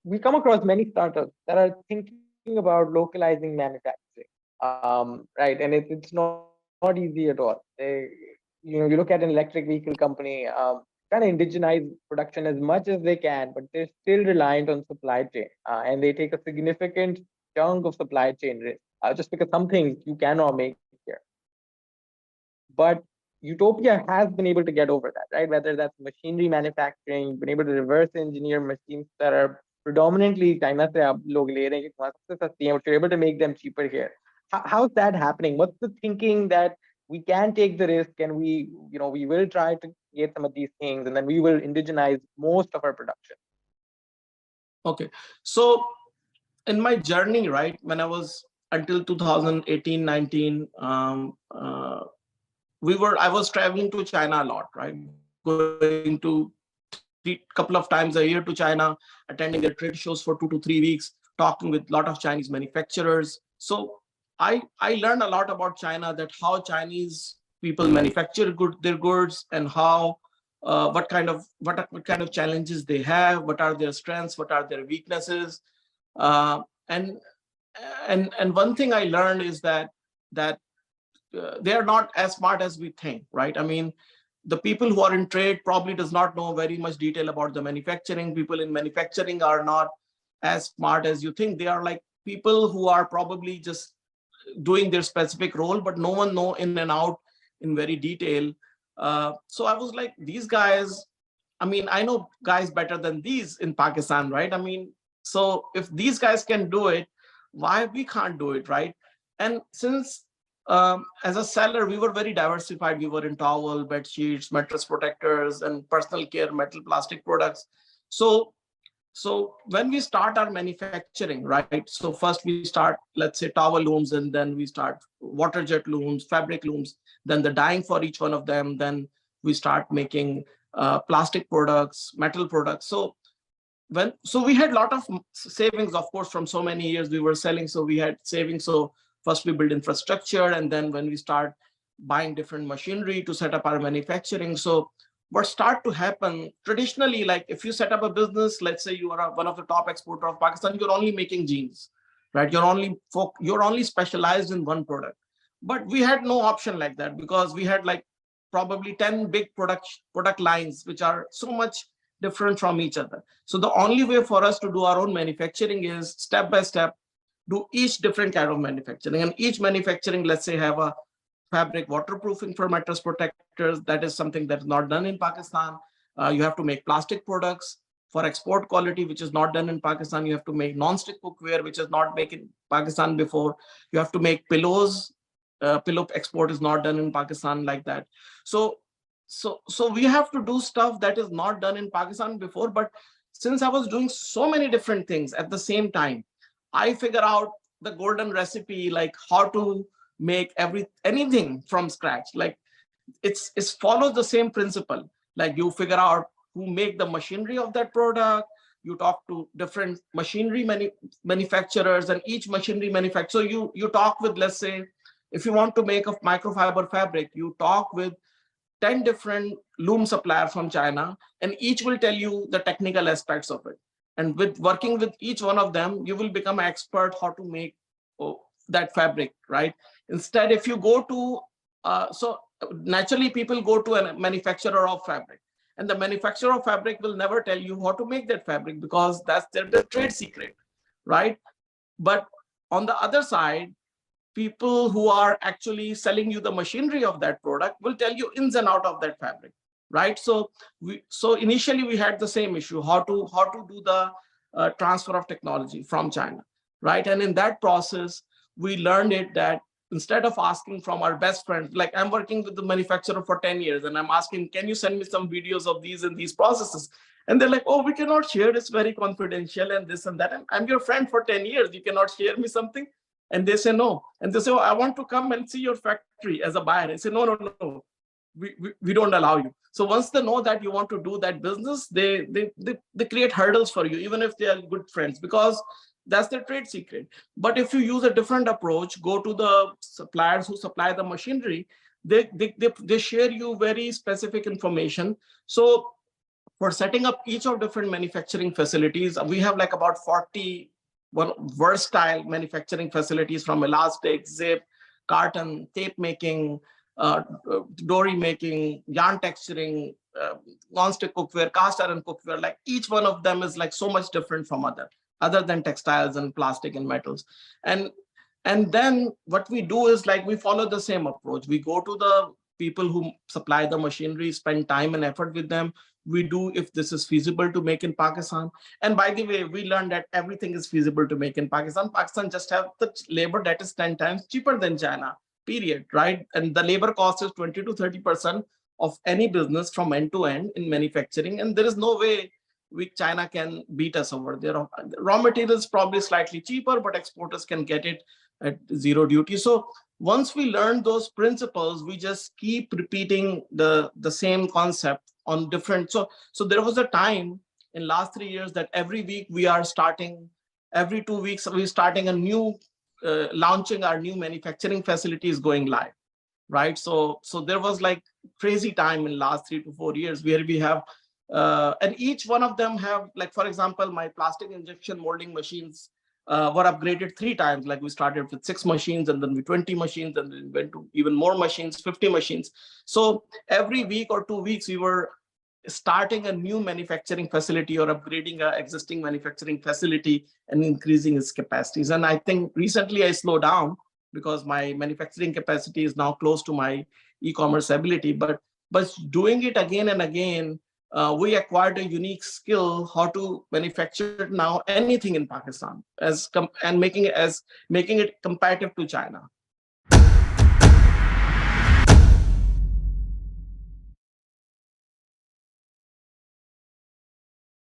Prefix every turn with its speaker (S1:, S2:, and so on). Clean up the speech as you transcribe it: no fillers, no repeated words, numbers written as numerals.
S1: we come across many startups that are thinking about localizing manufacturing, right? And it's not easy at all. You look at an electric vehicle company, trying to indigenize production as much as they can, but they're still reliant on supply chain, and they take a significant chunk of supply chain risk, just because some things you cannot make here. But Utopia has been able to get over that, right? Whether that's machinery manufacturing, been able to reverse engineer machines that are predominantly China से आप लोग ले रहे हैं कि वहाँ सबसे सस्ती हैं, but you're able to make them cheaper here. How's that happening? What's the thinking that we can take the risk and we will try to get some of these things and then we will indigenize most of our production?
S2: Okay, so in my journey, right, when I was until 2018, 19, I was traveling to China a lot, right? Going to couple of times a year to China, attending their trade shows for 2 to 3 weeks, talking with a lot of Chinese manufacturers. So I learned a lot about China, that how Chinese people manufacture their goods, and how what kind of challenges they have, what are their strengths, what are their weaknesses, and one thing I learned is that they are not as smart as we think, right? I mean, the people who are in trade probably does not know very much detail about the manufacturing. People in manufacturing are not as smart as you think. They are like people who are probably just doing their specific role, but no one know in and out in very detail. So I was like, these guys, I mean, I know guys better than these in Pakistan, right? I mean, so if these guys can do it, why we can't do it, right? And since as a seller, we were very diversified. We were in towel, bed sheets, mattress protectors, and personal care, metal, plastic products. So when we start our manufacturing, right? So first we start, let's say, towel looms, and then we start water jet looms, fabric looms, then the dyeing for each one of them. Then we start making plastic products, metal products. So we had a lot of savings, of course, from so many years we were selling. So we had savings. So first we build infrastructure, and then when we start buying different machinery to set up our manufacturing. So what start to happen traditionally, like if you set up a business, let's say you are one of the top exporter of Pakistan, you're only making jeans, right? You're only specialized in one product. But we had no option like that, because we had like probably 10 big product lines, which are so much different from each other. So the only way for us to do our own manufacturing is step by step, do each different kind of manufacturing. And each manufacturing, let's say, have a fabric waterproofing for mattress protectors. That is something that's not done in Pakistan. You have to make plastic products for export quality, which is not done in Pakistan. You have to make non-stick cookware, which is not made in Pakistan before. You have to make pillows. Pillow export is not done in Pakistan like that. So we have to do stuff that is not done in Pakistan before. But since I was doing so many different things at the same time, I figure out the golden recipe, like how to make anything from scratch. Like it follows the same principle. Like you figure out who make the machinery of that product. You talk to different machinery manufacturers, and each machinery manufacturer. So you talk with, let's say, if you want to make a microfiber fabric, you talk with 10 different loom suppliers from China, and each will tell you the technical aspects of it. And with working with each one of them, you will become an expert how to make that fabric, right? Instead, if you go to, so naturally people go to a manufacturer of fabric, and the manufacturer of fabric will never tell you how to make that fabric, because that's their trade secret, right? But on the other side, people who are actually selling you the machinery of that product will tell you ins and out of that fabric, right? So initially we had the same issue, how to do the transfer of technology from China, right? And in that process, we learned it that instead of asking from our best friends, like I'm working with the manufacturer for 10 years, and I'm asking, can you send me some videos of these and these processes? And they're like, oh, we cannot share, it's very confidential and this and that. And I'm your friend for 10 years, you cannot share me something? And they say no. And they say, oh, I want to come and see your factory as a buyer. I say, no, we don't allow you. So once they know that you want to do that business, they create hurdles for you, even if they are good friends, because that's their trade secret. But if you use a different approach, go to the suppliers who supply the machinery, they share you very specific information. So for setting up each of different manufacturing facilities, we have like about 40 versatile manufacturing facilities, from elastic, zip, carton, tape making, dory making, yarn texturing, non-stick cookware, cast iron cookware. Like each one of them is like so much different from other than textiles and plastic and metals. And then what we do is like we follow the same approach. We go to the people who supply the machinery, spend time and effort with them. We do if this is feasible to make in Pakistan. And by the way, we learned that everything is feasible to make in Pakistan. Pakistan just have the labor that is 10 times cheaper than China, period, right? And the labor cost is 20 to 30% of any business from end to end in manufacturing. And there is no way China can beat us over there. Raw materials probably slightly cheaper, but exporters can get it at zero duty. So once we learn those principles, we just keep repeating the same concept on different. So there was a time in last 3 years that every week we are starting, every 2 weeks we're starting a new, launching our new manufacturing facilities going live, right? So there was like crazy time in last 3 to 4 years where we have, and each one of them have, like, for example, my plastic injection molding machines were upgraded 3 times. Like we started with 6 machines, and then with 20 machines, and then went to even more machines, 50 machines. So every week or 2 weeks, we were starting a new manufacturing facility or upgrading an existing manufacturing facility and increasing its capacities. And I think recently I slowed down because my manufacturing capacity is now close to my e-commerce ability. But doing it again and again, we acquired a unique skill how to manufacture now anything in Pakistan and making it competitive to China.